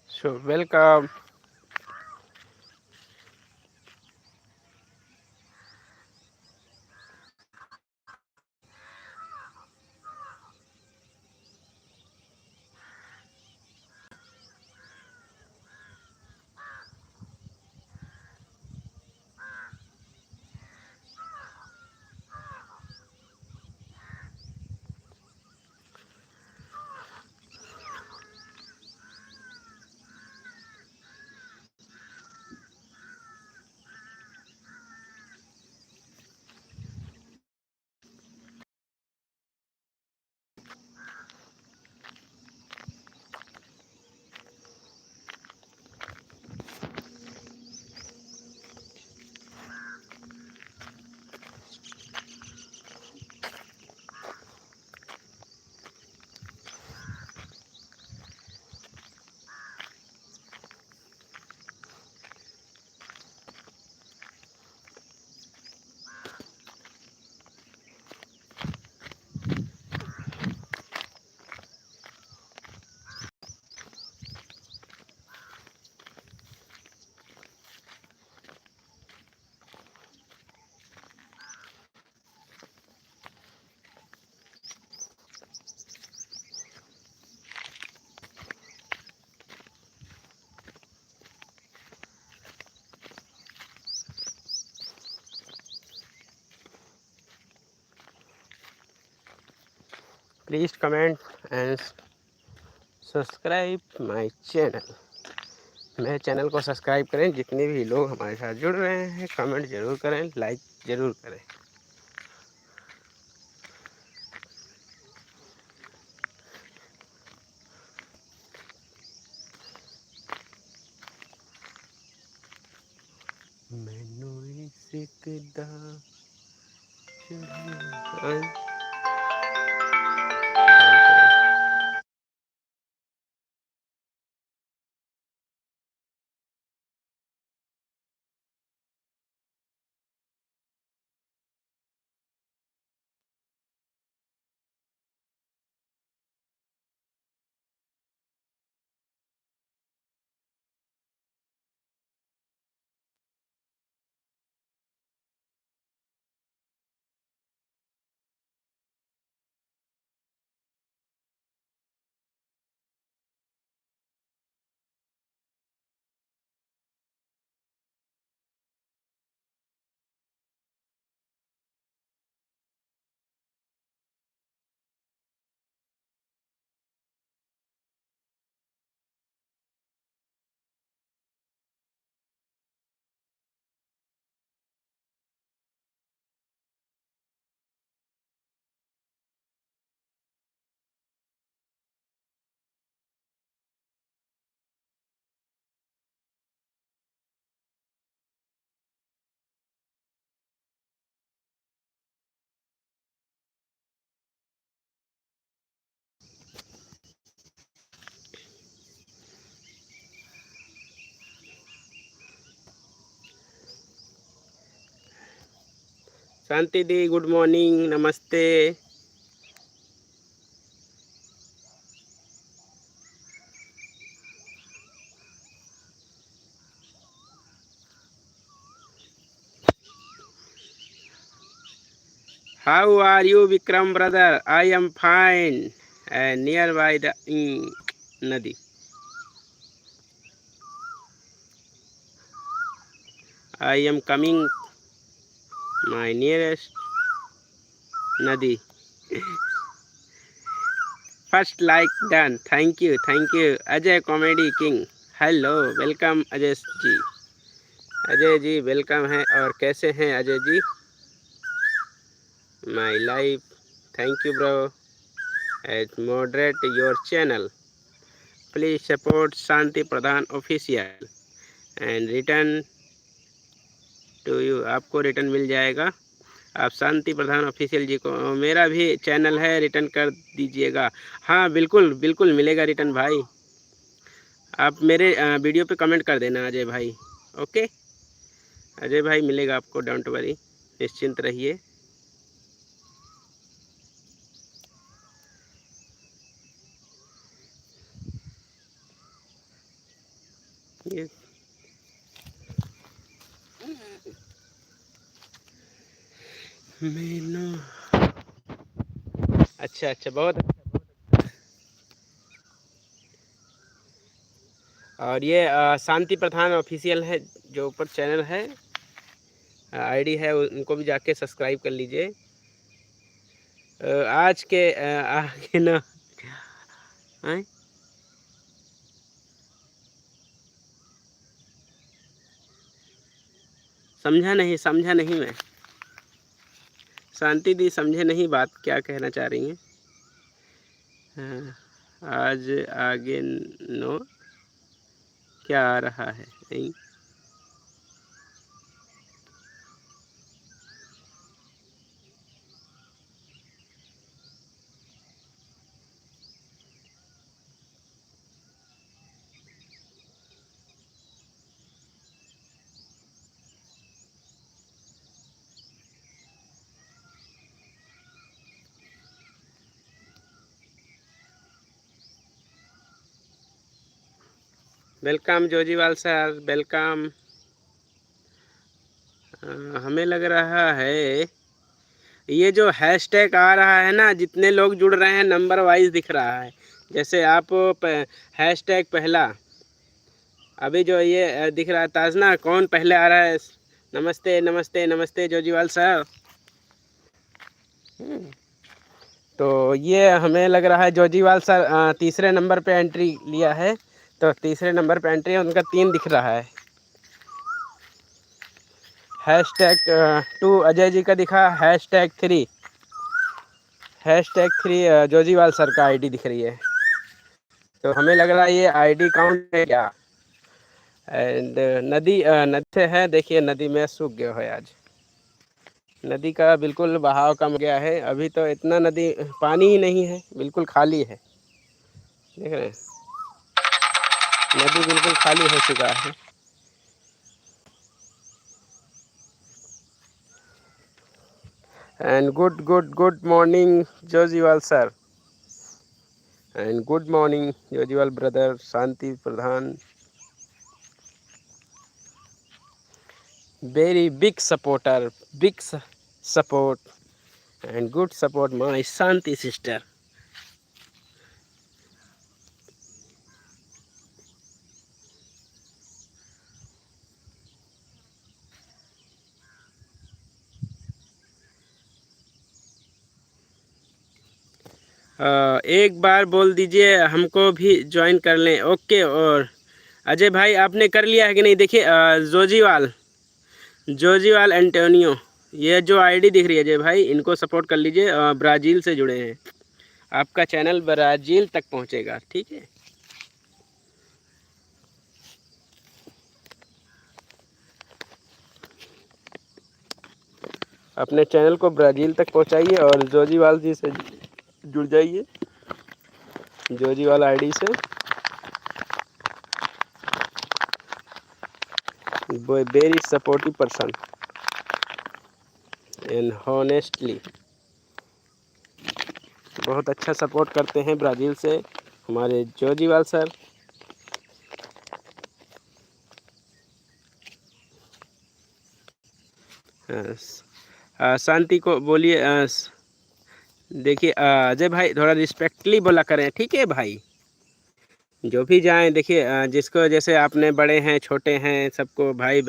So welcome. Please comment and subscribe my channel. मेरे channel को subscribe करें। जितने भी लोग हमारे साथ जुड़ रहे हैं कमेंट ज़रूर करें, लाइक ज़रूर करें। मैनू इश्क दा चढ़िया शांति दी गुड मॉर्निंग, नमस्ते। How are you, Vikram brother? I am fine. Nearby the Nadi. I am coming my nearest Nadi. First like done. Thank you, thank you. Ajay Comedy King. Hello, welcome Ajay ji. Ajay ji welcome है। और कैसे हैं Ajay ji? My life, thank you bro. At moderate your channel, please support Shanti Pradhan official and return to you. आपको return मिल जाएगा। आप शांति Pradhan official जी को, मेरा भी चैनल है, रिटर्न कर दीजिएगा। हाँ बिल्कुल बिल्कुल मिलेगा रिटर्न भाई। आप मेरे वीडियो पे कमेंट कर देना अजय भाई। ओके अजय भाई, मिलेगा आपको, डोंट वरी, निश्चिंत रहिए। ये मीनू, अच्छा अच्छा, बहुत अच्छा। और ये शांति प्रधान ऑफिशियल है, जो ऊपर चैनल है, आईडी है, उनको भी जाके सब्सक्राइब कर लीजिए। आज के आगे ना हैं? समझा नहीं मैं। शांति दी समझे नहीं बात, क्या कहना चाह रही हैं? हाँ, आज आगे नो क्या आ रहा है नहीं? Welcome Jojiwal sir, welcome. हमें लग रहा है ये जो हैशटैग आ रहा है ना, जितने लोग जुड़ रहे हैं नंबर वाइज दिख रहा है। जैसे आप हैशटैग पहला, अभी जो ये दिख रहा है ताजना, कौन पहले आ रहा है? नमस्ते नमस्ते नमस्ते जोजीवाल सर। तो ये हमें लग रहा है जोजीवाल सर तीसरे नंबर पे एंट्री लिया है। तो तीसरे नंबर पे एंट्री है, उनका 3 दिख रहा है। हैशटैग 2 अजय जी का दिखा, हैशटैग 3 जोजीवाल सर का आईडी दिख रही है। तो हमें लग रहा है ये आईडी काउंट है क्या? एंड नदी से है, देखिए नदी में सूख गया है आज। नदी का बिल्कुल बहाव कम गया है, अभी तो इतना नदी पानी ही नहीं है, बिल्कुल खाली है। देख रहे हैं, नदी बिल्कुल खाली हो चुका है। And good morning Jojiwal sir, and good morning Jojiwal brother Shanti Pradhan. Very big supporter, big support and good support my Shanti sister. एक बार बोल दीजिए हमको भी ज्वाइन कर लें। ओके। और अजय भाई आपने कर लिया है कि नहीं? देखिए जोजीवाल एंटोनियो, ये जो आईडी दिख रही है अजय भाई, इनको सपोर्ट कर लीजिए। ब्राज़ील से जुड़े हैं, आपका चैनल ब्राज़ील तक पहुंचेगा, ठीक है। अपने चैनल को ब्राज़ील तक पहुंचाइए और जोजीवाल जी से जुड़ जाइए, जोजीवाल आईडी से। Very supportive person. And honestly बहुत अच्छा सपोर्ट करते हैं ब्राज़ील से हमारे जोजीवाल सर। शांति को बोलिए देखिए अजय भाई थोड़ा रिस्पेक्टली बोला करें, ठीक है भाई। जो भी जाएं देखिए जिसको जैसे आपने बड़े हैं छोटे हैं सबको भाई।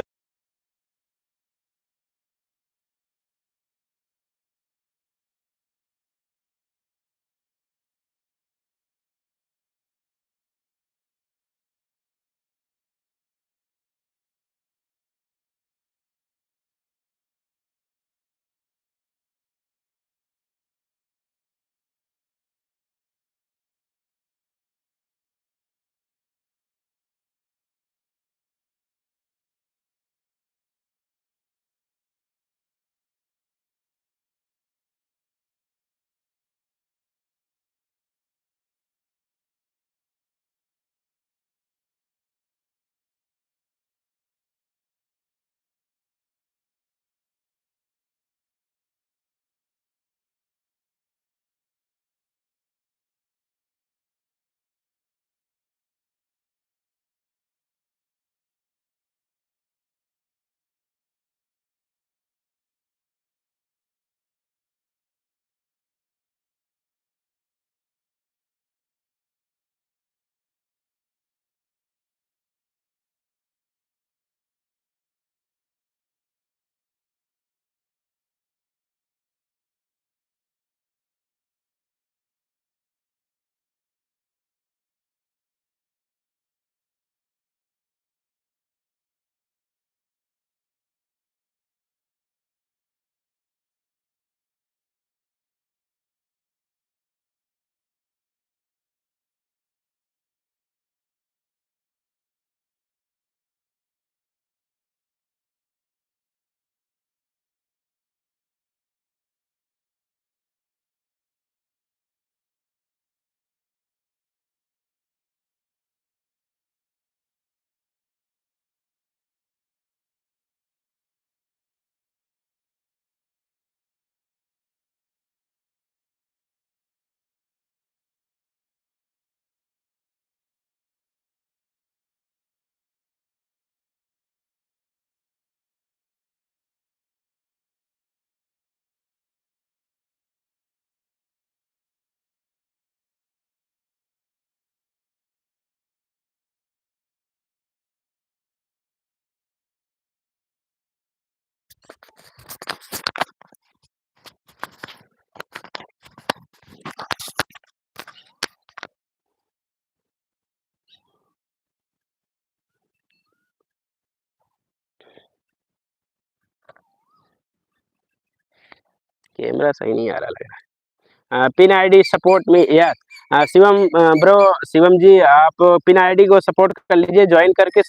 कैमरा सही नहीं आ रहा लग रहा। पिन आईडी सपोर्ट में यार शिवम ब्रो, शिवम जी आप पिन आईडी को सपोर्ट कर लीजिए ज्वाइन करके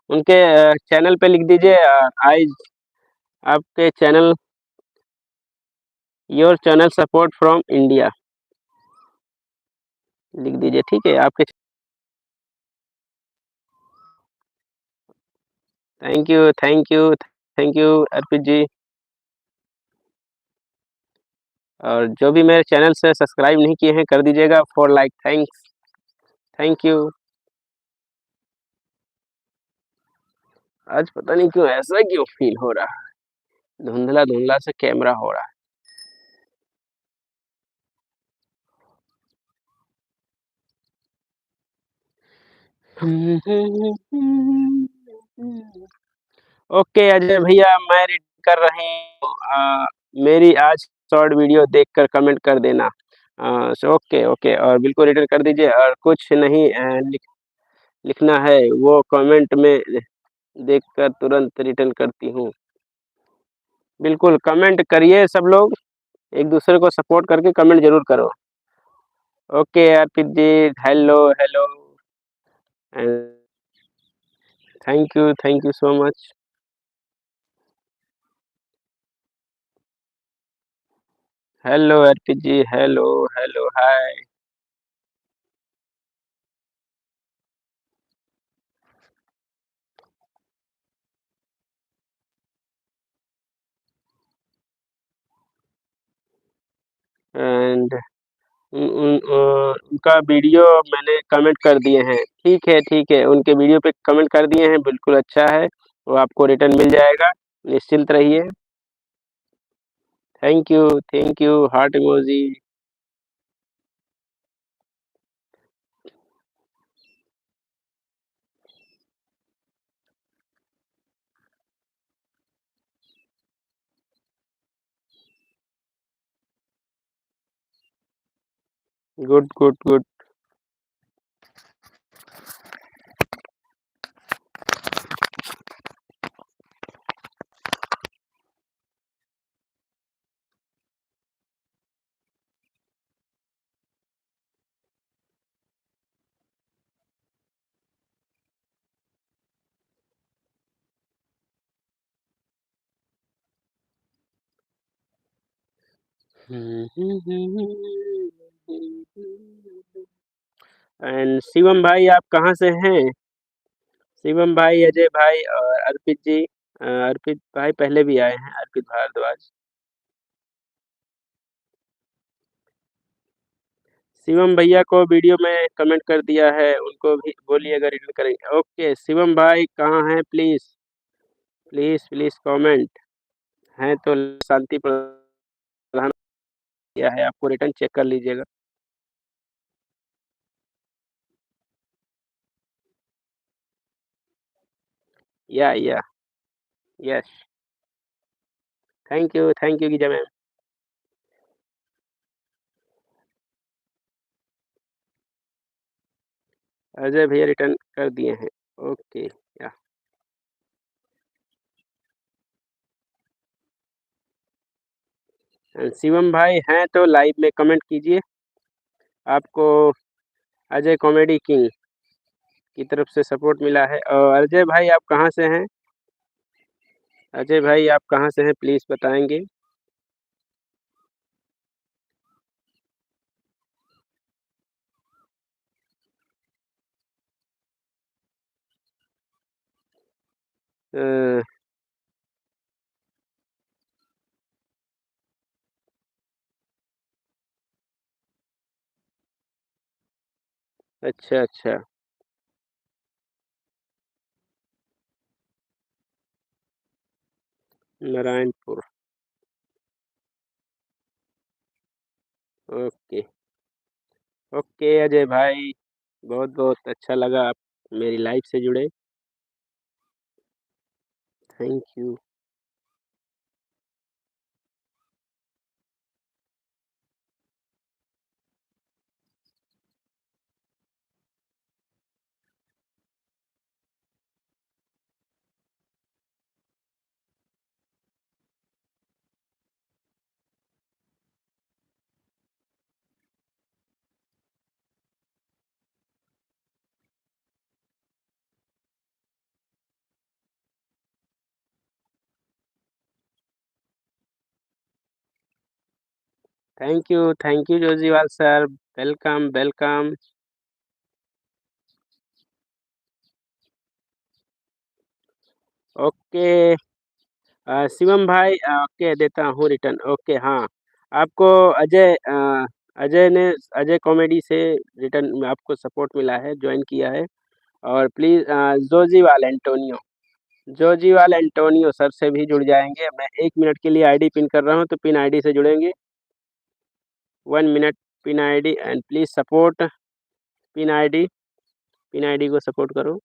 उनके चैनल पे लिख दीजिए आई आपके channel your channel support from India लिख दीजिए, ठीक है आपके। Thank you thank you thank you Arpit ji. और जो भी मेरे चैनल से सब्सक्राइब नहीं किए हैं कर दीजिएगा for like thanks. Thank you. आज पता नहीं क्यों ऐसा क्यों फील हो रहा है, धुंधला धुंधला से कैमरा हो रहा है। ओके अजय भैया मैं रीड कर रही हूँ मेरी आज शॉर्ट वीडियो देखकर कमेंट कर देना। ओके ओके और बिल्कुल रिटर्न कर दीजिए और कुछ नहीं लिखना है वो कमेंट में देखकर तुरंत रिटर्न करती हूँ। बिल्कुल कमेंट करिए सब लोग, एक दूसरे को सपोर्ट करके कमेंट जरूर करो। Okay Arpit ji hello hello and thank you so much. Hello Arpit ji hello hello hi. And उनका वीडियो मैंने कमेंट कर दिए हैं। ठीक है, उनके वीडियो पे कमेंट कर दिए हैं, बिल्कुल अच्छा है, वो आपको रिटर्न मिल जाएगा, निश्चिंत रहिए। Thank you, heart emoji. Good, good, good. And Shivam भाई आप कहाँ से हैं? शिवम भाई, अजय भाई और अर्पित जी। अर्पित भाई पहले भी आए हैं, अर्पित भारद्वाज। शिवम भैया को वीडियो में कमेंट कर दिया है, उनको भी बोलिएगा रिटर्न करेंगे। ओके, शिवम भाई कहाँ हैं? Please, please, please comment. हैं तो शांति प्रधान किया है, आपको रिटर्न चेक कर लीजिएगा। या, yes. Thank you Geeja ma'am. Ajay भैया रिटर्न कर दिए हैं। ओके, या। शिवम भाई हैं तो लाइव में कमेंट कीजिए। आपको अजय कॉमेडी किंग की तरफ से सपोर्ट मिला है। और अजय भाई आप कहाँ से हैं? अजय भाई आप कहाँ से हैं, प्लीज़ बताएँगे? अ, अच्छा, अच्छा। नारायणपुर। ओके, ओके अजय भाई, बहुत-बहुत अच्छा लगा आप मेरी लाइफ़ से जुड़े। Thank you. Thank you Joshiwal sir. Welcome, welcome. Okay. Shivam भाई ओके देता हूँ रिटर्न। ओके, हाँ, आपको अजय कॉमेडी से रिटर्न आपको सपोर्ट मिला है, जॉइन किया है। और प्लीज़ जोजीवाल एंटोनियो सर से भी जुड़ जाएँगे। मैं 1 मिनट के लिए आईडी पिन कर रहा हूँ, तो पिन आईडी से जुड़ेंगे। 1 minute pin ID and please support pin ID. Pin ID को सपोर्ट करो।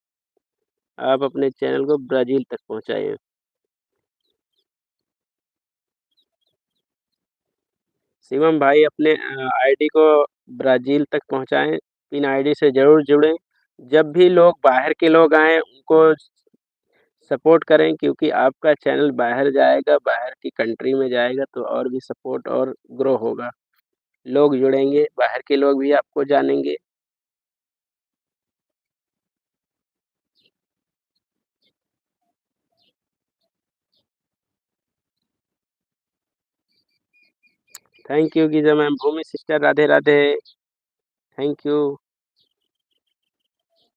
आप अपने चैनल को ब्राज़ील तक पहुँचाइए। शिवम भाई अपने आईडी को ब्राज़ील तक पहुँचाएँ, पिन आईडी से ज़रूर जुड़ें। जब भी लोग बाहर के लोग आएँ, उनको सपोर्ट करें, क्योंकि आपका चैनल बाहर जाएगा, बाहर की कंट्री में जाएगा तो और भी सपोर्ट और ग्रो होगा। लोग जुड़ेंगे, बाहर के लोग भी आपको जानेंगे। Thank you Geeja ma'am, Bhumi sister Radhe Radhe. Thank you.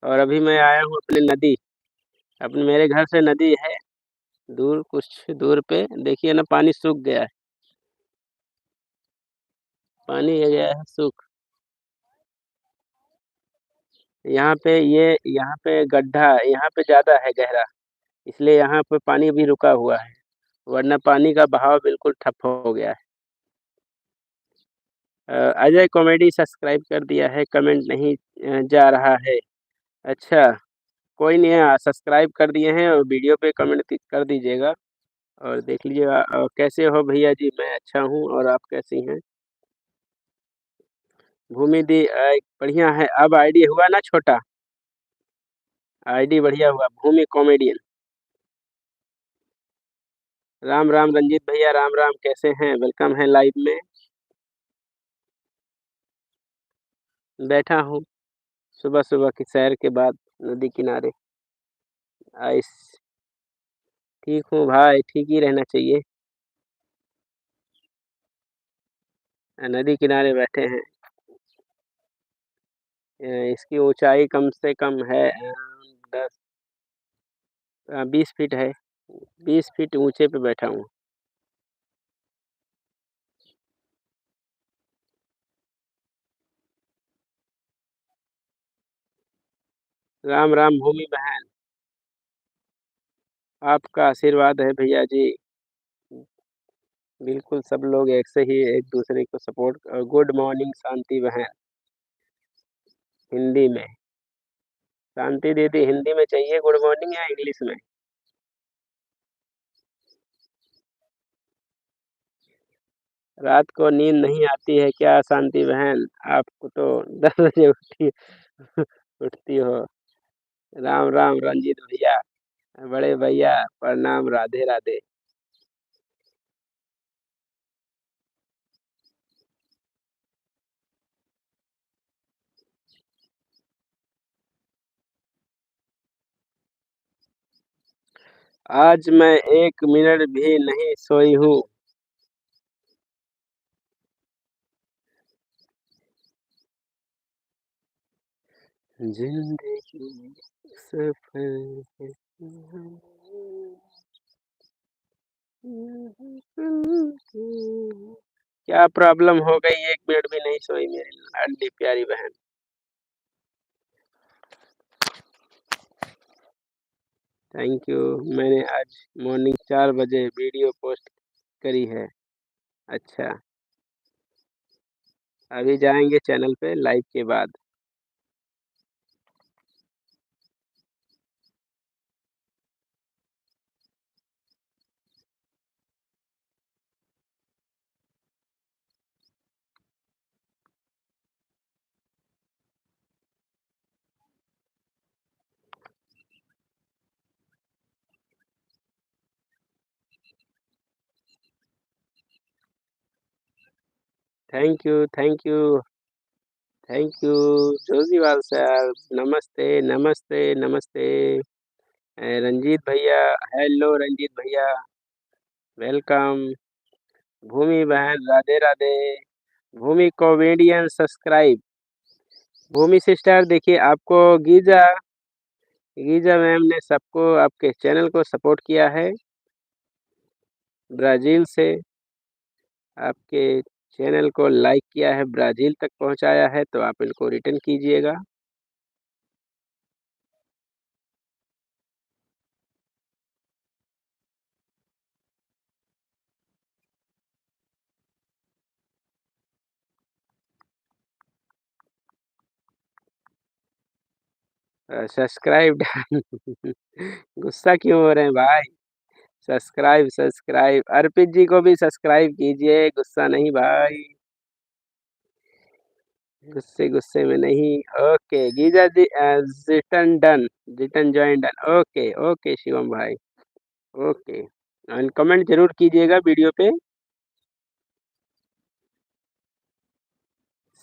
और अभी मैं आया हूँ अपने नदी, अपने मेरे घर से नदी है दूर, कुछ दूर पे देखिए ना, पानी सूख गया है। पानी आ गया है सूख। यहाँ पे गड्ढा है, यहाँ पे ज़्यादा है गहरा, इसलिए यहाँ पे पानी भी रुका हुआ है, वरना पानी का बहाव बिल्कुल ठप हो गया है। अजय कॉमेडी सब्सक्राइब कर दिया है, कमेंट नहीं जा रहा है। अच्छा, कोई नहीं है, सब्सक्राइब कर दिए हैं और वीडियो पे कमेंट कर दीजिएगा और देख लीजिएगा। कैसे हो भैया जी? मैं अच्छा हूँ और आप कैसी हैं? भूमि दी बढ़िया है। अब आईडी हुआ ना छोटा, आईडी बढ़िया हुआ, भूमि कॉमेडियन। राम राम रंजीत भैया, राम राम, कैसे हैं? वेलकम है लाइव में। बैठा हूँ सुबह सुबह की सैर के बाद नदी किनारे। आइस ठीक हूँ भाई, ठीक ही रहना चाहिए। नदी किनारे बैठे हैं। इसकी ऊंचाई कम से कम है 20 फीट है। 20 फीट ऊंचे पे बैठा हूँ। राम राम भूमि बहन, आपका आशीर्वाद है भैया जी। बिल्कुल सब लोग एक से ही एक दूसरे को सपोर्ट। गुड मॉर्निंग शांति बहन, हिंदी में। शांति दीदी हिंदी में चाहिए गुड मॉर्निंग या इंग्लिश में? रात को नींद नहीं आती है क्या शांति बहन? आपको तो 10 बजे उठती उठती हो। राम राम रंजीत भैया, बड़े भैया प्रणाम, राधे राधे। आज मैं 1 मिनट भी नहीं सोई हूँ। जिंदगी सफर है। क्या प्रॉब्लम हो गई? 1 मिनट भी नहीं सोई मेरी लाडली प्यारी बहन। Thank you. मैंने आज मॉर्निंग 4 बजे वीडियो पोस्ट करी है। अच्छा, अभी जाएंगे चैनल पे लाइव के बाद। Thank you, thank you, thank you Joshiwal sir. नमस्ते नमस्ते नमस्ते। रंजीत भैया, हेलो रंजीत भैया, वेलकम। भूमि बहन राधे राधे। भूमि कॉमेडियन सब्सक्राइब। भूमि सिस्टर देखिए, आपको गीजा गीजा मैम ने सबको आपके चैनल को सपोर्ट किया है, ब्राज़ील से आपके चैनल को लाइक किया है, ब्राज़ील तक पहुंचाया है, तो आप इनको रिटर्न कीजिएगा। सब्सक्राइब गुस्सा क्यों हो रहे हैं भाई? सब्सक्राइब सब्सक्राइब, अर्पित जी को भी सब्सक्राइब कीजिए, गुस्सा नहीं भाई, गुस्से गुस्से में नहीं। Okay Geeja ji, return done, return join done. Okay okay Shivam भाई, ओके। एंड कमेंट जरूर कीजिएगा वीडियो पे।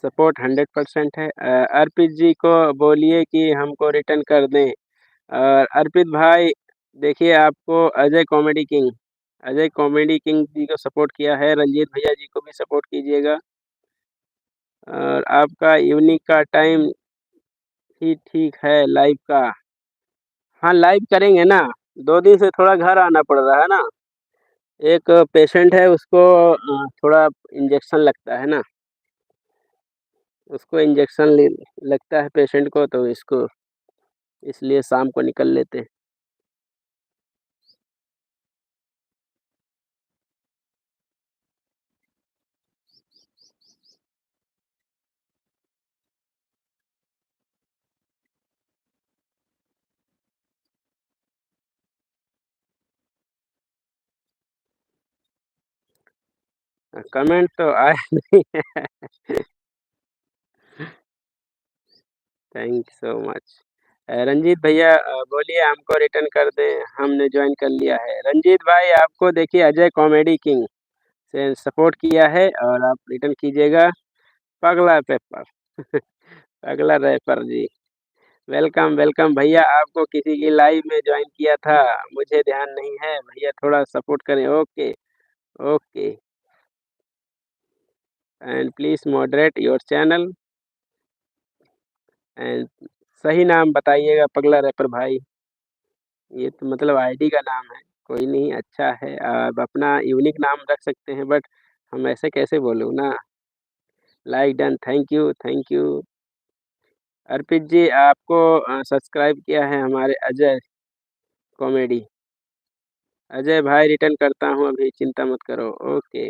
सपोर्ट 100% है। अर्पित जी को बोलिए कि हमको रिटर्न कर दें। और अर्पित भाई देखिए, आपको अजय कॉमेडी किंग जी को सपोर्ट किया है, रंजीत भैया जी को भी सपोर्ट कीजिएगा। और आपका इवनिंग का टाइम ही ठीक है लाइव का। हाँ लाइव करेंगे ना, 2 दिन से थोड़ा घर आना पड़ रहा है ना। एक पेशेंट है, उसको थोड़ा इंजेक्शन लगता है ना, उसको इंजेक्शन लगता है पेशेंट को, तो इसको इसलिए शाम को निकल लेते हैं। कमेंट तो आया नहीं है। Thank you so much. Ranjit भैया बोलिए हमको रिटर्न कर दें, हमने ज्वाइन कर लिया है। रंजीत भाई आपको देखिए अजय कॉमेडी किंग से सपोर्ट किया है और आप रिटर्न कीजिएगा पगला पेपर। पगला रैपर जी। वेलकम वेलकम भैया, आपको किसी की लाइव में ज्वाइन किया था, मुझे ध्यान नहीं है भैया, थोड़ा सपोर्ट करें। Okay okay and please moderate your channel and सही नाम बताइएगा पगला रैपर भाई। ये तो मतलब आईडी का नाम है। कोई नहीं, अच्छा है। आप अपना यूनिक नाम रख सकते हैं, बट हम ऐसे कैसे बोलूँ ना। Like done, thank you. Arpit ji आपको सब्सक्राइब किया है हमारे अजय कॉमेडी। अजय भाई रिटर्न करता हूँ अभी, चिंता मत करो। Okay.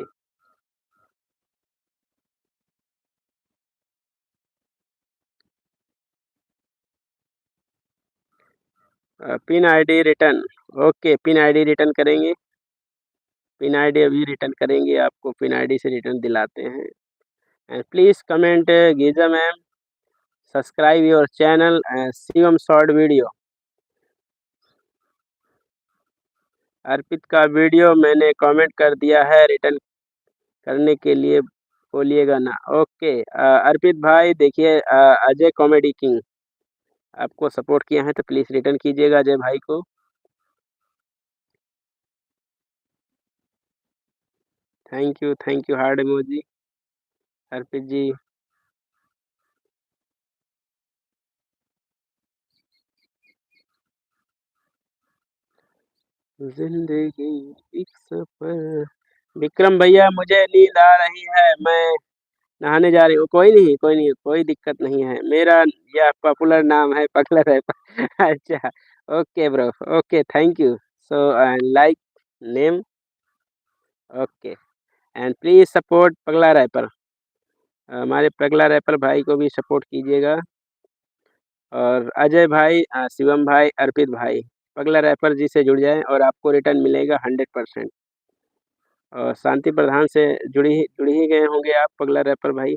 Pin ID return. Okay, pin ID return करेंगे। पिन आईडी अभी रिटर्न करेंगे, आपको पिन आईडी से रिटर्न दिलाते हैं। And please comment Geeja ma'am, subscribe your channel Shivam short video. Arpit का वीडियो मैंने कमेंट कर दिया है, रिटर्न करने के लिए बोलिएगा ना। ओके अर्पित भाई देखिए अजय कॉमेडी किंग आपको सपोर्ट किया है, तो प्लीज़ रिटर्न कीजिएगा अजय भाई को। थैंक यू हार्ड इमोजी अर्पित जी। जिंदगी एक सफर। विक्रम भैया मुझे नींद आ रही है, मैं नहाने जा रही हूँ। कोई नहीं, कोई दिक्कत नहीं है। मेरा यह पॉपुलर नाम है पगला रैपर। अच्छा। Okay bro. Okay thank you. So like name. Okay and please support पगला रैपर। हमारे पगला रैपर भाई को भी सपोर्ट कीजिएगा। और अजय भाई शिवम भाई अर्पित भाई पगला रैपर जी से जुड़ जाएं और आपको रिटर्न मिलेगा 100%। और शांति प्रधान से जुड़ी ही गए होंगे आप पगला रैपर भाई।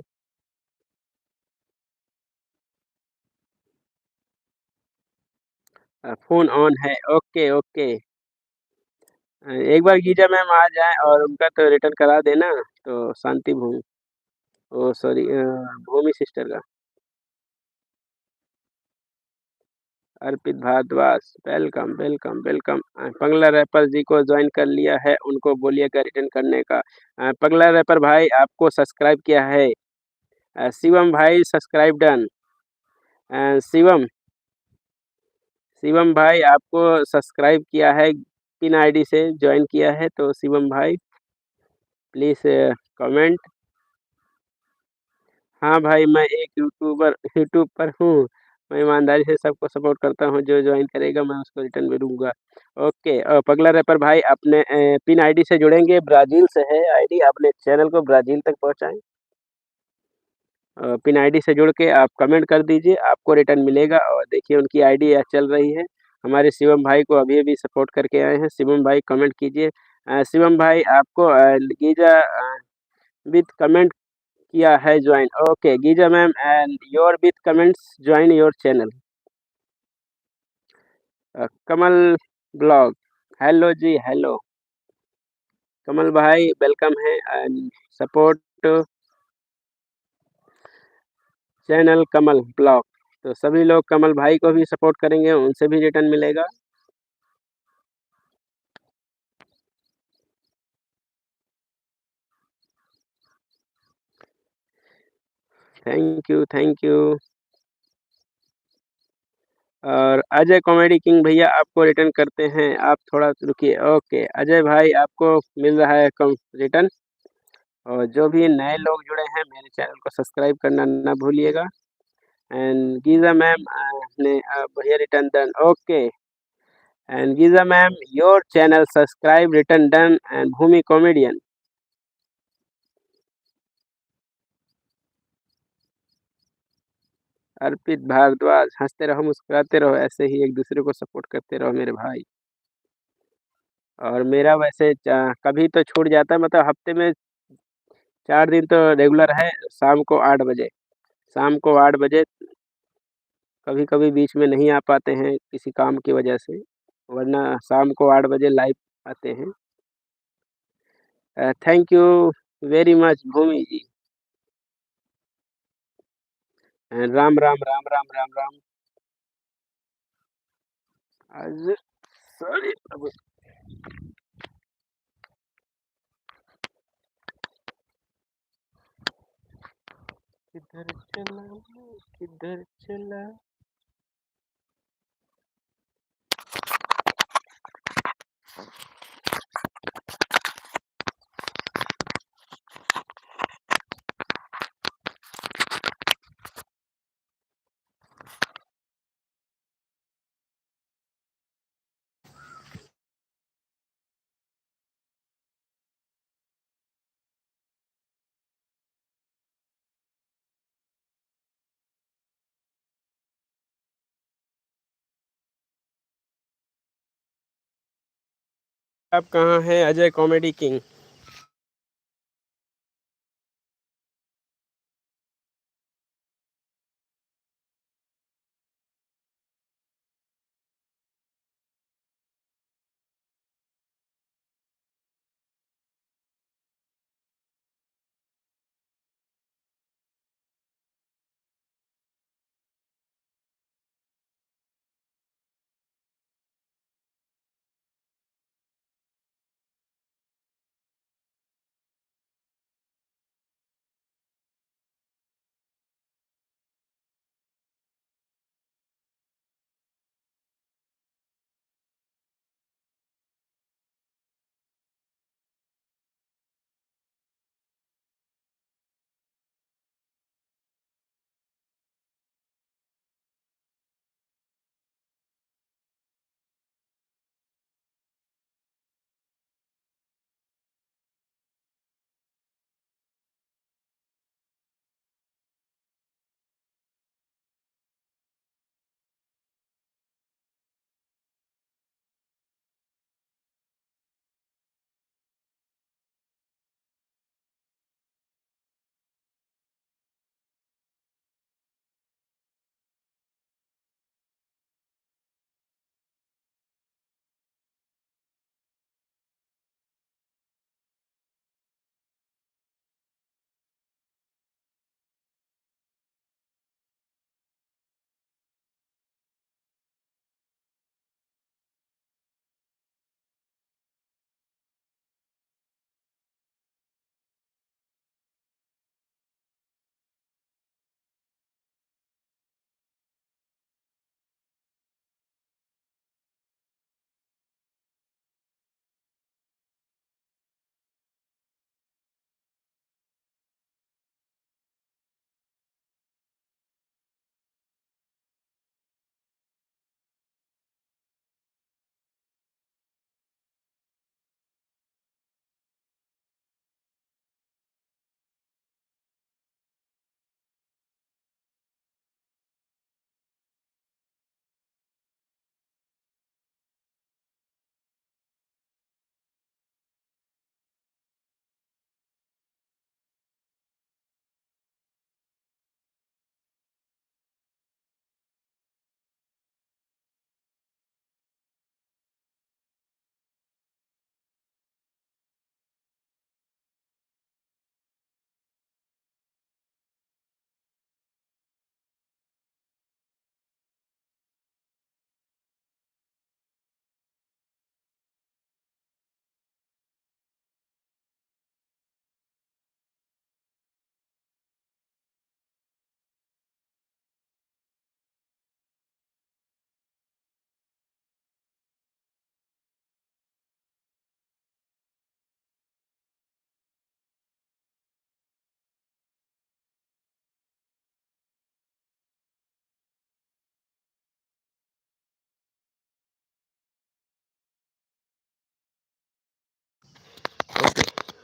फ़ोन ऑन है। Okay okay. एक बार गीजा मैम आ जाएं और उनका तो रिटर्न करा देना, तो शांति भूमि, ओ सॉरी भूमि सिस्टर का। अर्पित भारद्वाज वेलकम वेलकम वेलकम। पगला रैपर जी को ज्वाइन कर लिया है, उनको बोलिएगा रिटर्न करने का। पगला रैपर भाई आपको सब्सक्राइब किया है। शिवम भाई सब्सक्राइब डन। शिवम शिवम भाई आपको सब्सक्राइब किया है, पिन आईडी से ज्वाइन किया है, तो शिवम भाई प्लीज़ कमेंट। हाँ भाई, मैं एक यूट्यूब पर हूँ। मैं ईमानदारी से सबको सपोर्ट करता हूँ, जो जॉइन करेगा मैं उसको रिटर्न भी दूँगा। ओके पगला रैपर भाई अपने पिन आईडी से जुड़ेंगे, ब्राज़ील से है आईडी, अपने चैनल को ब्राज़ील तक पहुँचाएँ। पिन आईडी से जुड़ के आप कमेंट कर दीजिए, आपको रिटर्न मिलेगा। और देखिए उनकी आईडी चल रही है। हमारे शिवम भाई को अभी-अभी सपोर्ट करके आए हैं। शिवम भाई कमेंट कीजिए। शिवम भाई आपको गीजा विथ कमेंट किया है join. Okay Geeja ma'am and your with comments join your channel. Kamal blog. Hello ji hello. Kamal भाई वेलकम है and support channel Kamal blog. तो सभी लोग कमल भाई को भी सपोर्ट करेंगे, उनसे भी रिटर्न मिलेगा। Thank you. और अजय कॉमेडी किंग भैया आपको रिटर्न करते हैं, आप थोड़ा रुकिए। ओके अजय भाई आपको मिल रहा है कम रिटर्न। और जो भी नए लोग जुड़े हैं मेरे चैनल को सब्सक्राइब करना ना भूलिएगा। एंड गीजा मैम ने भैया return done, okay. And Geeja ma'am your channel subscribe return done and Bhoomi comedian. Arpit Bhardwaj, हंसते रहो मुस्कुराते रहो, ऐसे ही एक दूसरे को सपोर्ट करते रहो मेरे भाई। और मेरा वैसे कभी तो छूट जाता है, मतलब हफ्ते में 4 दिन तो रेगुलर है, शाम को 8 बजे। शाम को 8 बजे, कभी कभी बीच में नहीं आ पाते हैं किसी काम की वजह से, वरना शाम को 8 बजे लाइव आते हैं। थैंक यू वेरी मच भूमि जी। राम राम राम राम राम राम। आज सॉरी। किधर चला, किधर चला। आप कहाँ हैं अजय कॉमेडी किंग?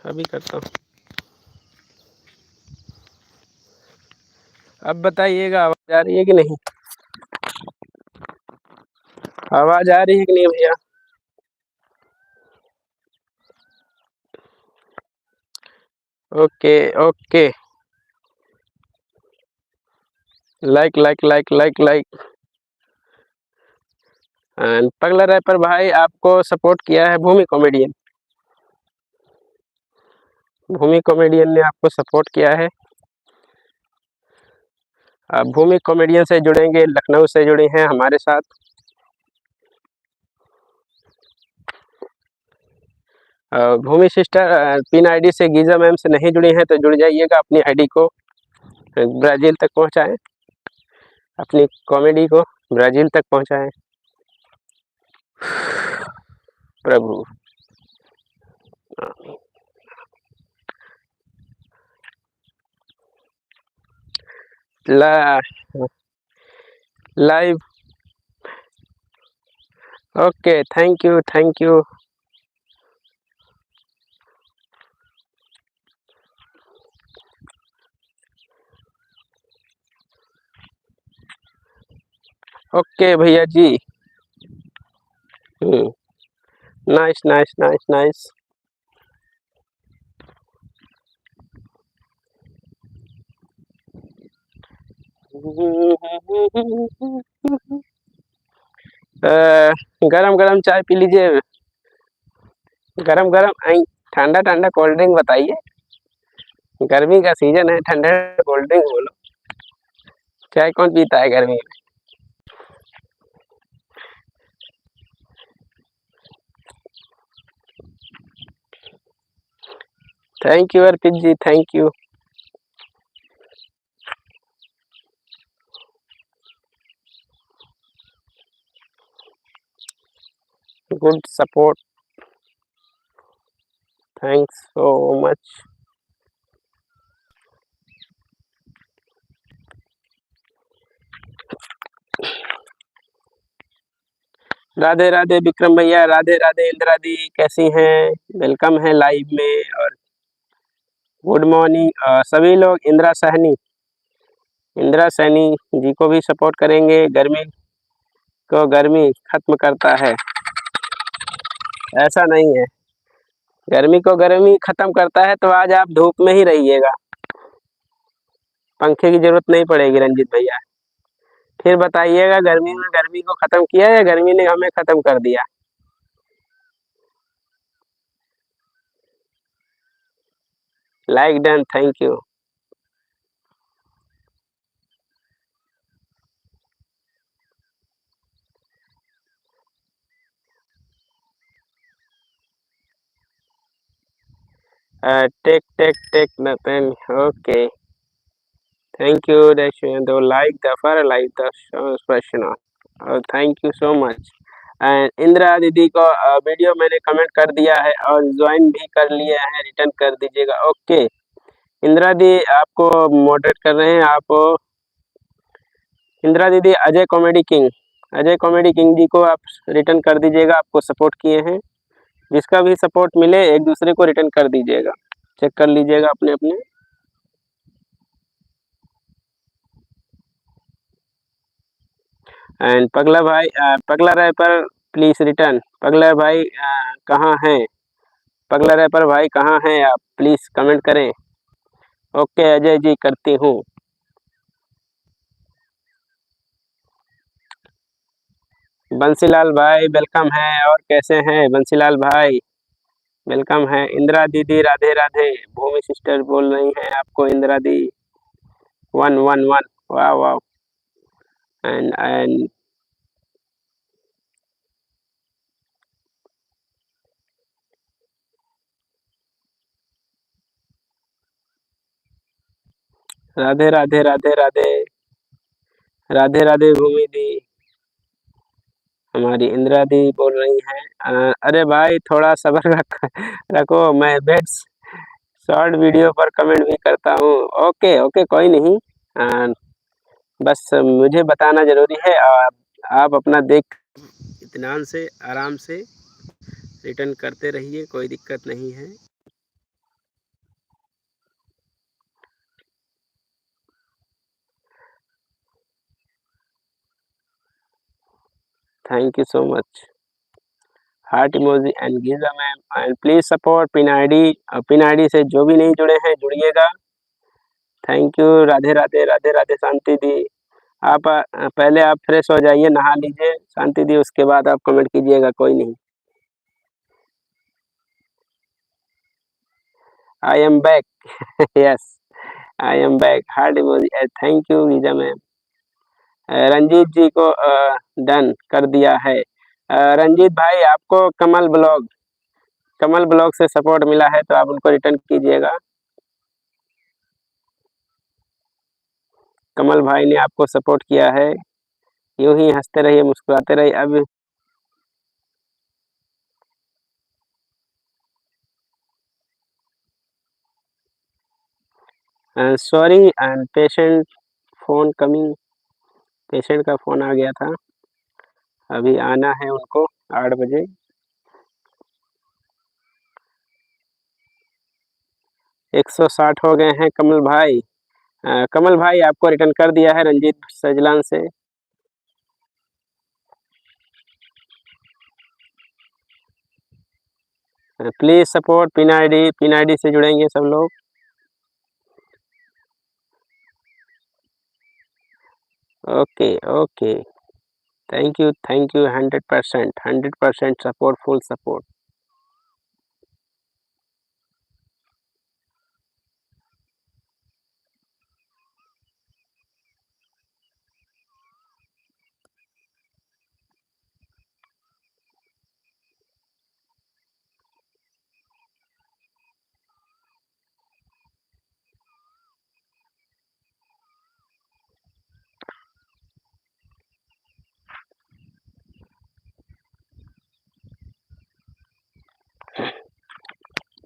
अभी करता हूँ। अब बताइएगा आवाज आ रही है कि नहीं? आवाज आ रही है कि नहीं भैया? Okay okay, like like like like like. And पगला रैपर भाई आपको सपोर्ट किया है भूमि कॉमेडियन। भूमि कॉमेडियन ने आपको सपोर्ट किया है। आप भूमि कॉमेडियन से जुड़ेंगे, लखनऊ से जुड़े हैं हमारे साथ। भूमि सिस्टर पिन आईडी से गीजा मैम से नहीं जुड़ी हैं तो जुड़ जाइएगा, अपनी आईडी को ब्राज़ील तक पहुंचाएं, अपनी कॉमेडी को ब्राज़ील तक पहुंचाएं। Prabhu live. Okay, thank you thank you. Okay भैया जी। Nice nice nice nice. गरम गरम चाय पी लीजिए, गरम गरम। ठंडा ठंडा कोल्ड ड्रिंक बताइए, गर्मी का सीजन है, ठंडा कोल्ड ड्रिंक बोलो। चाय कौन पीता है गर्मी में? Thank you Arpit ji, thank you. Good support, thanks so much. Radhe Radhe Vikram भैया, राधे राधे इंदिरा दी, कैसी हैं? वेलकम है लाइव में। और गुड मॉर्निंग सभी लोग। इंदिरा सैनी जी को भी सपोर्ट करेंगे। गर्मी को गर्मी खत्म करता है, ऐसा नहीं है। गर्मी को गर्मी खत्म करता है तो आज आप धूप में ही रहिएगा, पंखे की जरूरत नहीं पड़ेगी रंजीत भैया। फिर बताइएगा गर्मी में गर्मी को खत्म किया या गर्मी ने हमें खत्म कर दिया। Like done, thank you. Take take take नतन, ओके थैंक यू। दो like the for like the प्रश्न, thank you so much. And Indira दीदी को वीडियो मैंने कमेंट कर दिया है और ज्वाइन भी कर लिया है, रिटर्न कर दीजिएगा। ओके इंदिरा दी आपको मॉडरेट कर रहे हैं आप। इंदिरा दीदी अजय कॉमेडी किंग जी को आप रिटर्न कर दीजिएगा, आपको सपोर्ट किए हैं। जिसका भी सपोर्ट मिले एक दूसरे को रिटर्न कर दीजिएगा, चेक कर लीजिएगा अपने अपने। एंड पगला रैपर प्लीज रिटर्न। पगला भाई कहाँ हैं? पगला रैपर भाई कहाँ हैं आप? प्लीज कमेंट करें। ओके अजय जी, करती हूँ। बंसीलाल भाई वेलकम है, और कैसे हैं बंसीलाल भाई? वेलकम है। इंदिरा दीदी राधे राधे, भूमि सिस्टर बोल रही हैं आपको इंदिरा दी। 111, वाह वाह। एंड राधे राधे राधे राधे राधे राधे भूमि दी। हमारी इंदिरा दी बोल रही हैं अरे भाई थोड़ा सब्र रखो, मैं बेट्स शॉर्ट वीडियो पर कमेंट भी करता हूँ। ओके ओके कोई नहीं, बस मुझे बताना जरूरी है। आप अपना देख इत्मीनान से आराम से रिटर्न करते रहिए, कोई दिक्कत नहीं है। Thank you so much. Heart emoji and Geeja ma'am and please support pin ID. Pin ID से जो भी नहीं जुड़े हैं जुड़िएगा। Thank you. राधे राधे राधे राधे शांति दी। आप पहले आप फ्रेश हो जाइए, नहा लीजिए शांति दी, उसके बाद आप कमेंट कीजिएगा, कोई नहीं। I am back. Yes I am back. Heart emoji. Thank you Geeja ma'am. Ranjeet ji को डन कर दिया है। रंजीत भाई आपको कमल ब्लॉग से सपोर्ट मिला है तो आप उनको रिटर्न कीजिएगा। कमल भाई ने आपको सपोर्ट किया है। यूं ही हंसते रहिए, मुस्कुराते रहिए। अब sorry and patient phone coming. Patient का फोन आ गया था, अभी आना है उनको 8 बजे। 160 हो गए हैं कमल भाई। कमल भाई आपको रिटर्न कर दिया है रंजीत सजलान से। प्लीज सपोर्ट पिन आईडी से जुड़ेंगे सब लोग। Okay okay thank you 100% support, full support.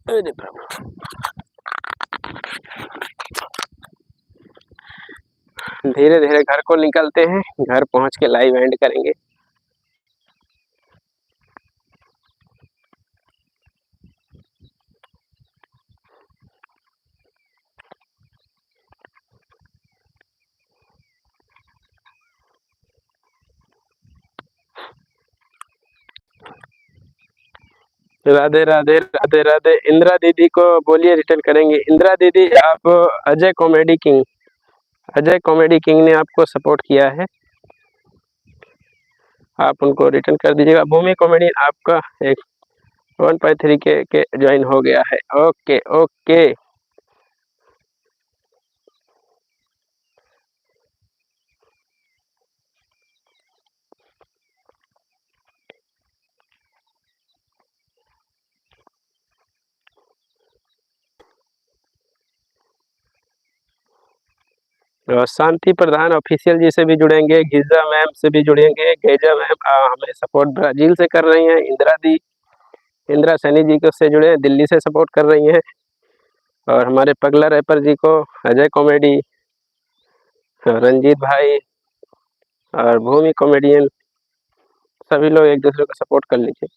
अरे प्रभु, धीरे धीरे घर को निकलते हैं, घर पहुंच के लाइव एंड करेंगे। राधे राधे राधे राधे। इंदिरा दीदी को बोलिए रिटर्न करेंगे। इंदिरा दीदी आप अजय कॉमेडी किंग ने आपको सपोर्ट किया है, आप उनको रिटर्न कर दीजिएगा। भूमि कॉमेडी आपका एक 1.3 के ज्वाइन हो गया है। ओके ओके शांति प्रधान ऑफिशियल जी से भी जुड़ेंगे, गिजा मैम से भी जुड़ेंगे। गिजा मैम हमें सपोर्ट ब्राजील से कर रही हैं। इंदिरा सैनी जी को से जुड़े, दिल्ली से सपोर्ट कर रही हैं। और हमारे पगला रैपर जी को, अजय कॉमेडी, रंजीत भाई और भूमि कॉमेडियन, सभी लोग एक दूसरे को सपोर्ट कर लीजिए।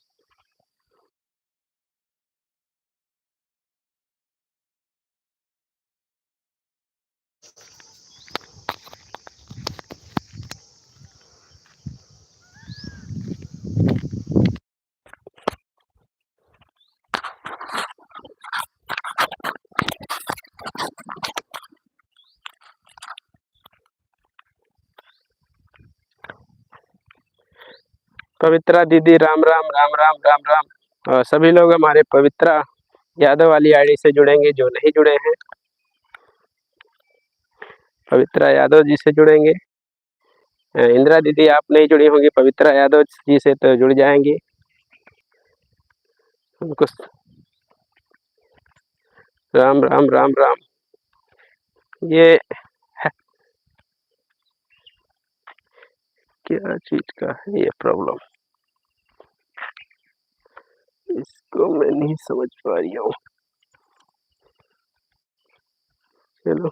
पवित्रा दीदी राम राम राम राम राम राम। और सभी लोग हमारे पवित्रा यादव वाली आईडी से जुड़ेंगे, जो नहीं जुड़े हैं पवित्रा यादव जी से जुड़ेंगे। इंदिरा दीदी आप नहीं जुड़ी होंगी पवित्रा यादव जी से, तो जुड़ जाएंगी उनको। राम राम राम राम। ये क्या चीज का है ये प्रॉब्लम, इसको मैं नहीं समझ पा रही हूँ। चलो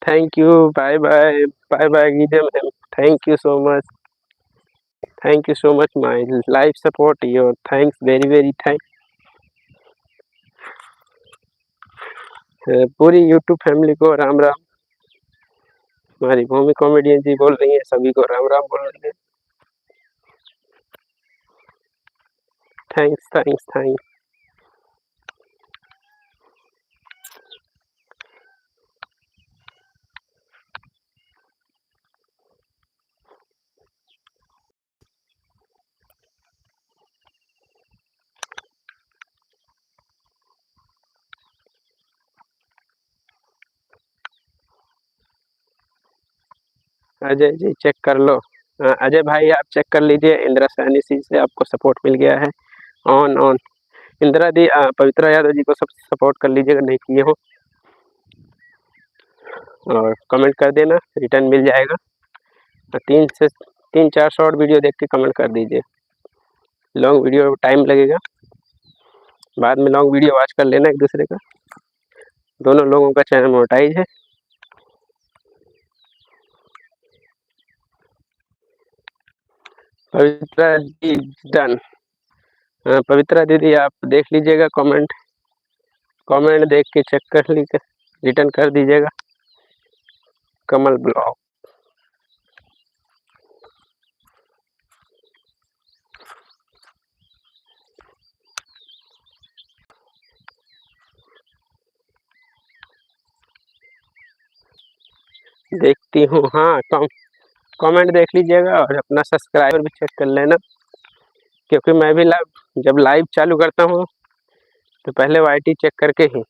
thank you, bye bye bye bye Geeja ma'am, thank you so much my life support, your thanks very very thanks. पूरी यूट्यूब फैमिली को राम राम। हमारी भूमि कॉमेडियन जी बोल रही है, सभी को राम राम बोल रही है। Thanks thanks thanks. Ajay ji check कर लो। अजय भाई आप चेक कर लीजिए, इंदिरा सहनी जी से आपको सपोर्ट मिल गया है। ऑन ऑन इंदिरा दी, पवित्रा यादव जी को सब सपोर्ट कर लीजिएगा, नहीं किए हो, और कमेंट कर देना, रिटर्न मिल जाएगा। 3 4 शॉर्ट वीडियो देख के कमेंट कर दीजिए। लॉन्ग वीडियो टाइम लगेगा, बाद में लॉन्ग वीडियो वॉच कर लेना एक दूसरे का। दोनों लोगों का चैनल मोनेटाइज है। पवित्रा जी डन। पवित्रा दीदी आप देख लीजिएगा, कमेंट देख के चेक कर लीजिए, रिटर्न कर दीजिएगा। कमल ब्लॉग देखती हूँ। हाँ, कमेंट देख लीजिएगा और अपना सब्सक्राइबर भी चेक कर लेना, क्योंकि मैं भी जब लाइव चालू करता हूँ तो पहले वाईटी चेक करके ही,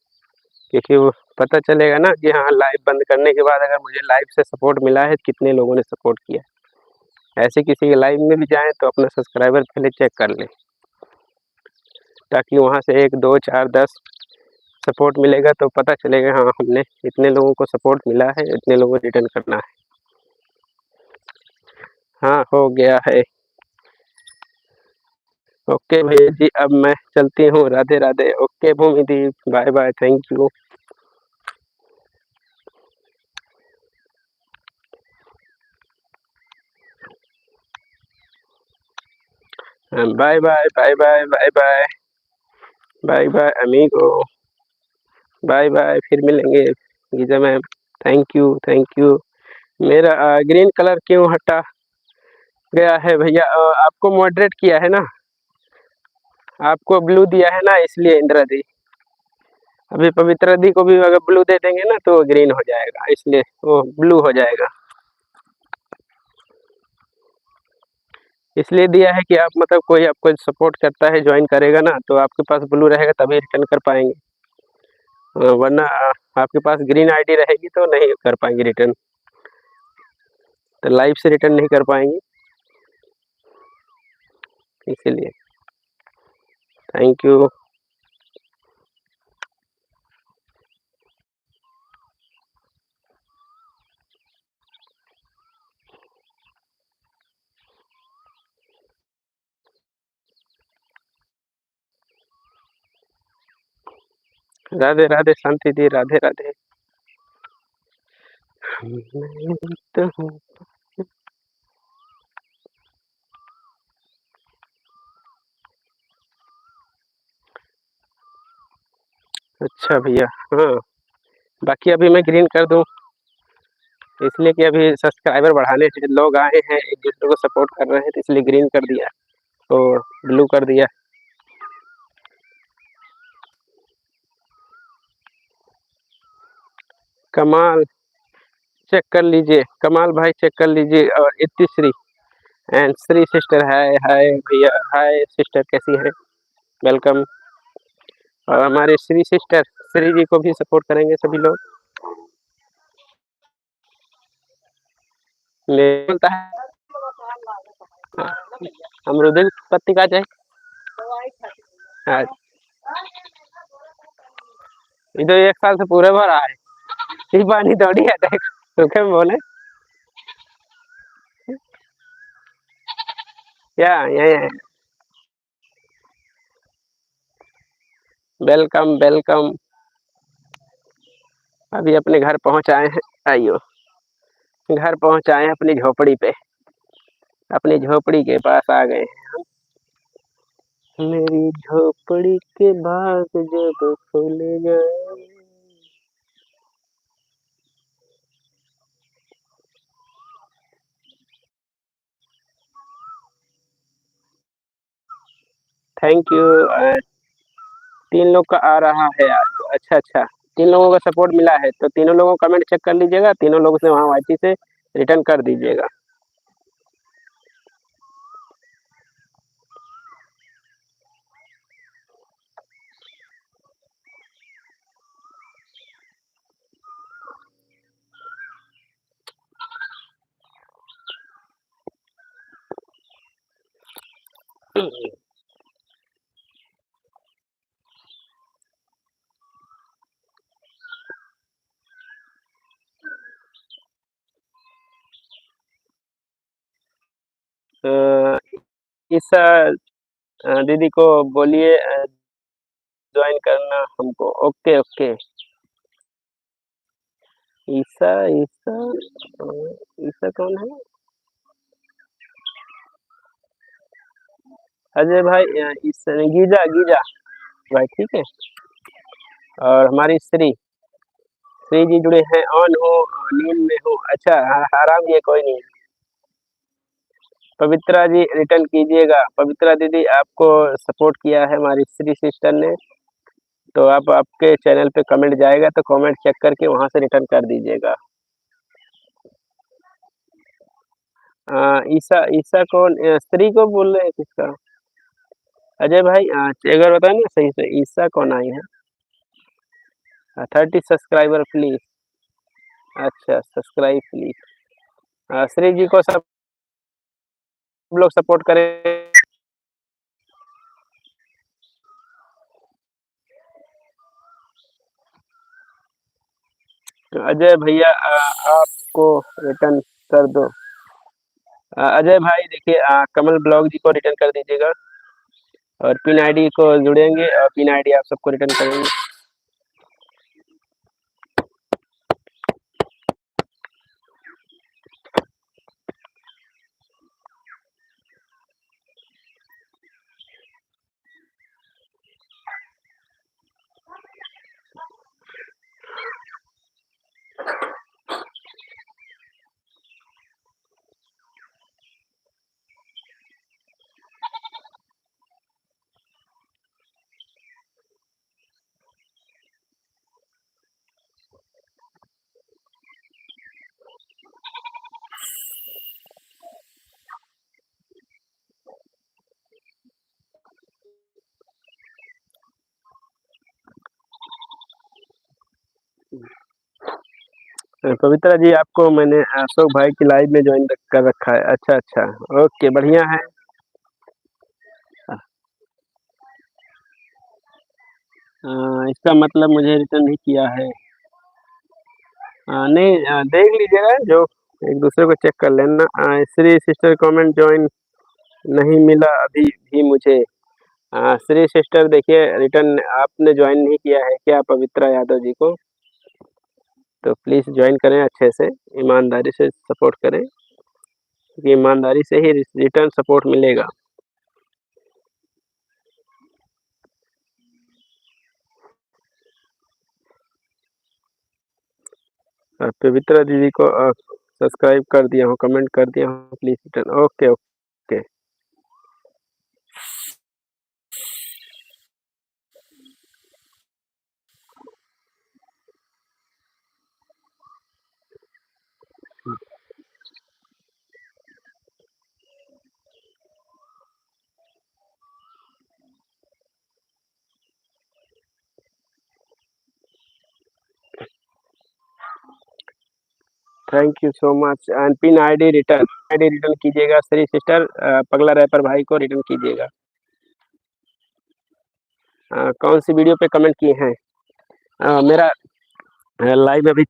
क्योंकि वो पता चलेगा ना कि हाँ, लाइव बंद करने के बाद अगर मुझे लाइव से सपोर्ट मिला है, कितने लोगों ने सपोर्ट किया। ऐसे किसी के लाइव में भी जाएं तो अपना सब्सक्राइबर पहले चेक कर लें, ताकि वहाँ से 1 2 4 10 सपोर्ट मिलेगा तो पता चलेगा हाँ, हमने इतने लोगों को सपोर्ट मिला है, इतने लोगों को रिटर्न करना है। हाँ, हो गया है। ओके भैया जी, अब मैं चलती हूँ, राधे राधे। ओके भूमि दी, bye bye, thank you. Bye bye bye bye bye bye bye bye amigo, bye bye, फिर मिलेंगे Geeja ma'am. Thank you thank you. मेरा ग्रीन कलर क्यों हटा गया है भैया? आपको मॉडरेट किया है ना, आपको ब्लू दिया है ना, इसलिए इंदिरा दी। अभी पवित्रा दी को भी अगर ब्लू दे देंगे ना तो ग्रीन हो जाएगा, इसलिए वो ब्लू हो जाएगा। इसलिए दिया है कि आप मतलब कोई आपको सपोर्ट करता है, ज्वाइन करेगा ना, तो आपके पास ब्लू रहेगा तभी रिटर्न कर पाएंगे, वरना आपके पास ग्रीन आईडी रहेगी तो नहीं कर पाएंगे रिटर्न, तो लाइव से रिटर्न नहीं कर पाएंगे, इसीलिए। Thank you. राधे राधे शांति दी, राधे राधे। मैं तो हूँ। अच्छा भैया, हाँ, बाकी अभी मैं ग्रीन कर दूं, इसलिए कि अभी सब्सक्राइबर बढ़ाने हैं, लोग आए हैं एक दूसरे को सपोर्ट कर रहे हैं, तो इसलिए ग्रीन कर दिया और ब्लू कर दिया। कमाल चेक कर लीजिए, कमाल भाई चेक कर लीजिए, और इतिश्री एंड श्री सिस्टर, हाय हाय भैया, हाय सिस्टर, कैसी है? वेलकम। और हमारे श्री सिस्टर श्री जी को भी सपोर्ट करेंगे सभी लोग। बोलता है अमरूद पत्ती का चाहिए। हाँ, इधर 1 साल से पूरे भर आए, इस पानी थोड़ी है, सूखे में बोले क्या ये। Welcome welcome. अभी अपने घर पहुंच आए हैं, आइयो, घर पहुंच आए हैं अपनी झोपड़ी पे, अपनी झोपड़ी के पास आ गए हैं। मेरी झोपड़ी के बाग जब खुलेगा। Thank you. 3 लोग का आ रहा है आपको, अच्छा, अच्छा। 3 लोगों का सपोर्ट मिला है, तो तीनों लोगों का कमेंट चेक कर लीजिएगा, तीनों लोगों से वहाँ वाईटी से रिटर्न कर दीजिएगा। अ, इस दीदी को बोलिए ज्वाइन करना हमको। Okay, okay. ईसा ईसा ईसा कौन है? अजय भाई, ईसा गीजा गीजा भाई, ठीक है। और हमारी श्री श्री जी जुड़े हैं, ऑन हो, नींद में हो। अच्छा, आराम ये कोई नहीं। पवित्रा जी रिटर्न कीजिएगा। पवित्रा दीदी आपको सपोर्ट किया है हमारी श्री सिस्टर ने, तो आप आपके चैनल पे कमेंट जाएगा तो कमेंट चेक करके वहाँ से रिटर्न कर दीजिएगा। ईसा ईसा कौन? स्त्री को बोल रहे हैं किसका? अजय भाई, एक बार बताए ना सही से, ईसा कौन आई है? 30 सब्सक्राइबर प्लीज। अच्छा, सब्सक्राइब प्लीज। श्री जी को सब लोग सपोर्ट करें। अजय भैया, आपको रिटर्न कर दो। अजय भाई देखिए, कमल ब्लॉग जी को रिटर्न कर दीजिएगा, और पिन आईडी को जुड़ेंगे और पिन आईडी आप सबको रिटर्न करेंगे। पवित्रा जी, आपको मैंने अशोक भाई की लाइव में ज्वाइन कर रखा है। अच्छा, अच्छा। ओके, बढ़िया है। इसका मतलब मुझे रिटर्न नहीं किया है। नहीं, देख लीजिएगा, जो एक दूसरे को चेक कर लेना। श्री सिस्टर कमेंट ज्वाइन नहीं मिला अभी भी मुझे। श्री सिस्टर देखिए, रिटर्न आपने ज्वाइन नहीं किया है क्या पवित्रा यादव जी को? तो प्लीज़ ज्वाइन करें, अच्छे से ईमानदारी से सपोर्ट करें, क्योंकि ईमानदारी से ही रिटर्न सपोर्ट मिलेगा। पवित्रा दीदी को सब्सक्राइब कर दिया हूँ, कमेंट कर दिया हूँ, please return. Okay, okay. Thank you so much. And pin ID return कीजिएगा श्री सिस्टर। पगला रैपर भाई को रिटर्न कीजिएगा। कौन सी वीडियो पे कमेंट किए हैं? मेरा लाइव अभी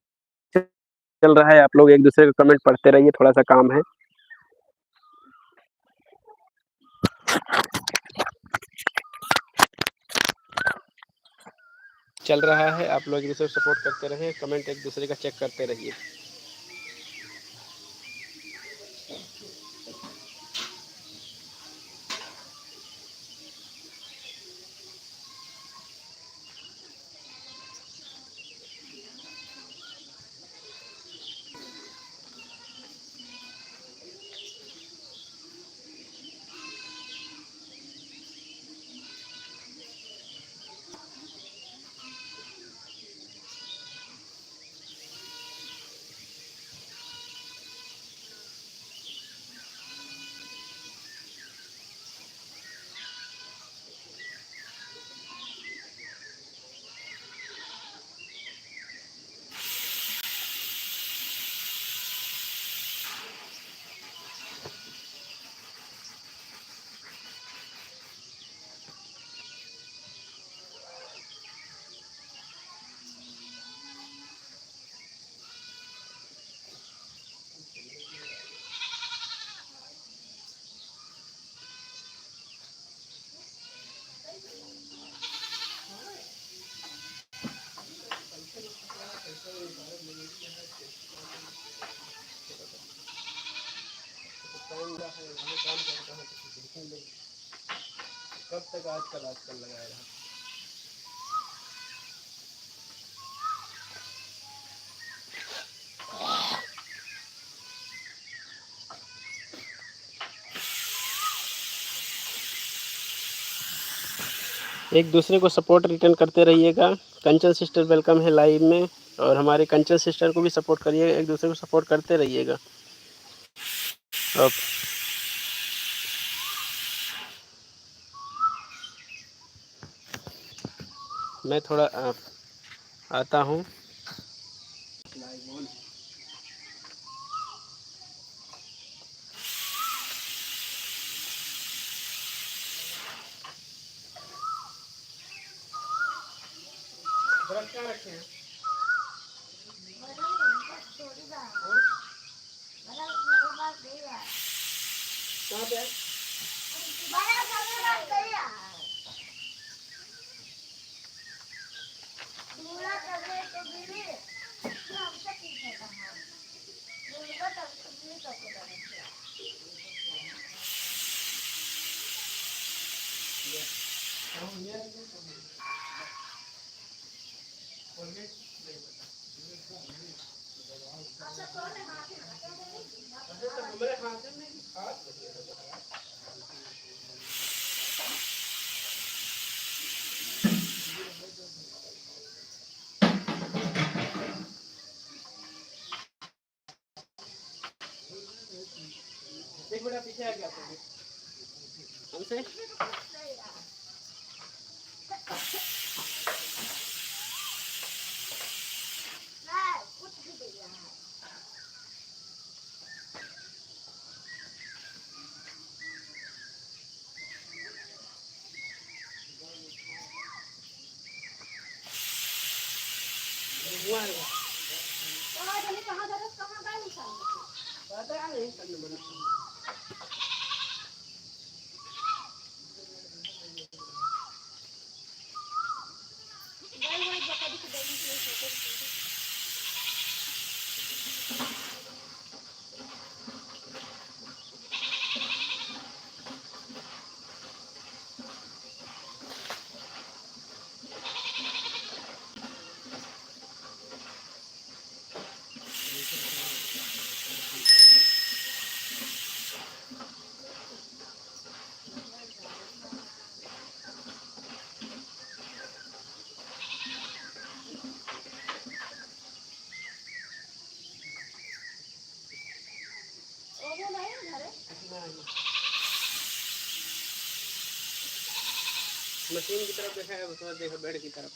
चल रहा है, आप लोग एक दूसरे का कमेंट पढ़ते रहिए, थोड़ा सा काम है। चल रहा है, आप लोग एक दूसरे को सपोर्ट करते रहिए, कमेंट एक दूसरे का चेक करते रहिए। कब तक आजकल आजकल लगाएगा। एक दूसरे को सपोर्ट रिटर्न करते रहिएगा। कंचन सिस्टर वेलकम है लाइव में, और हमारे कंचन सिस्टर को भी सपोर्ट करिएगा, एक दूसरे को सपोर्ट करते रहिएगा। अब मैं थोड़ा आता हूँ। क्या रखे हैं? कहाँ पे है? एक मिनट पीछे आ गया हमसे। मशीन की तरफ देखा है, उसके बाद देखा बेड की तरफ।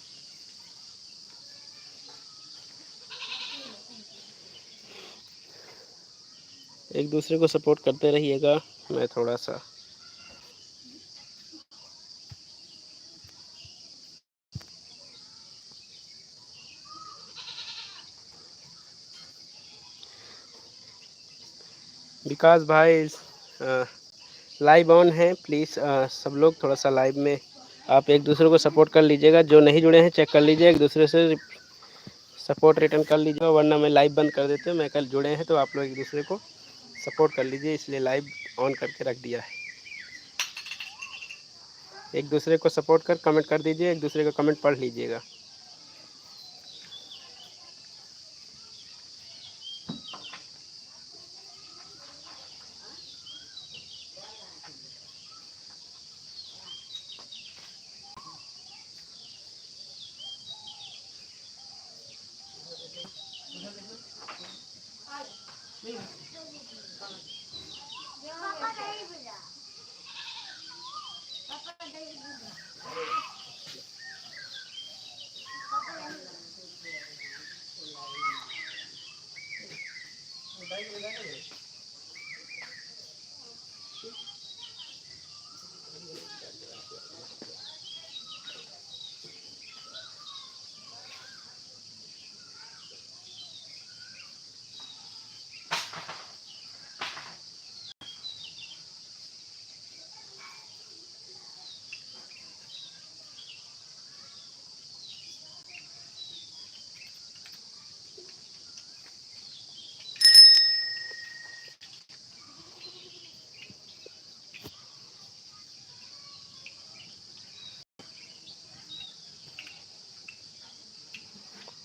एक दूसरे को सपोर्ट करते रहिएगा। मैं थोड़ा सा विकास भाई लाइव ऑन है, प्लीज़ सब लोग थोड़ा सा लाइव में आप एक दूसरे को सपोर्ट कर लीजिएगा। जो नहीं जुड़े हैं चेक कर लीजिए, एक दूसरे से सपोर्ट रिटर्न कर लीजिएगा, वरना मैं लाइव बंद कर देती हूँ। मैं कल जुड़े हैं तो आप लोग एक दूसरे को सपोर्ट कर लीजिए, इसलिए लाइव ऑन करके रख दिया है। एक दूसरे को सपोर्ट कर कमेंट कर दीजिए, एक दूसरे का कमेंट पढ़ लीजिएगा।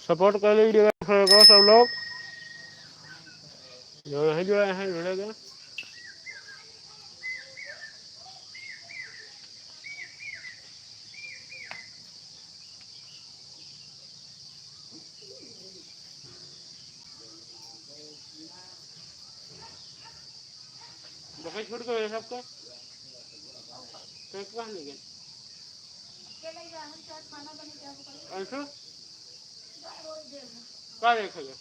सपोर्ट कर लीजिएगा सब लोग, जो नहीं जुड़े हैं जुड़ेगा। बकरी छूट गए सबके तो कहाँ नहीं गए ऐसा क्या देखेगा।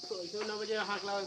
तो ऐसे 9 बजे हाँक लगा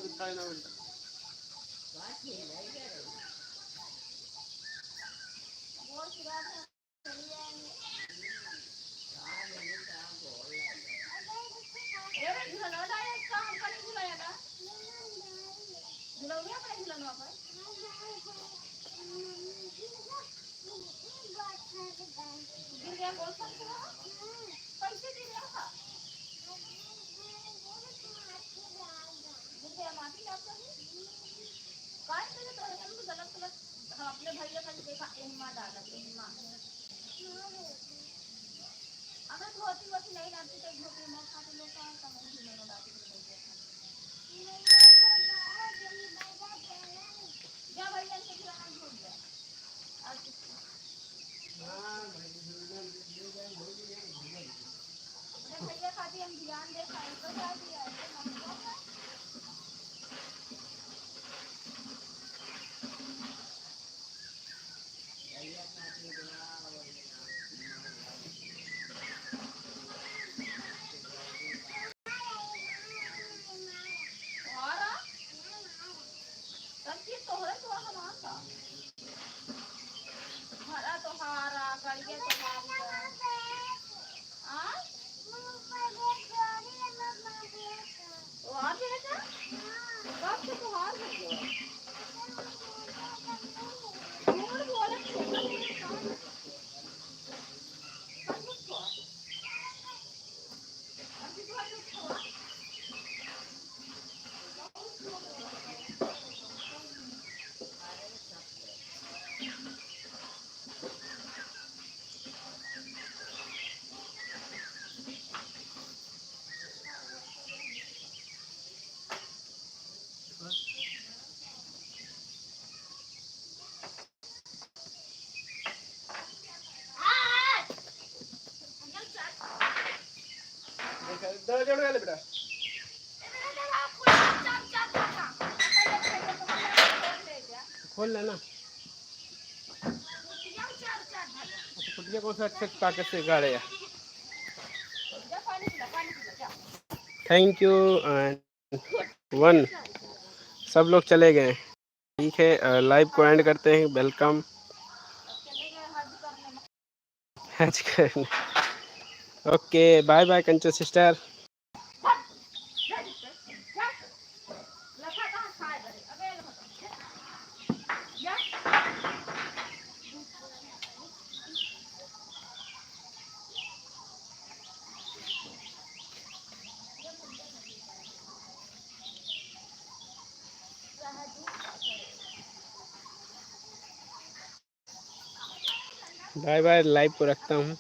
9:30 बेटा खोल लेना। कुटिया कौन सा अच्छे पैकेट से गाड़े। थैंक यू एंड वन सब लोग चले गए। ठीक है लाइव को एंड करते हैं। Welcome okay bye bye Kancho sister. Bye bye live को रखता हूँ।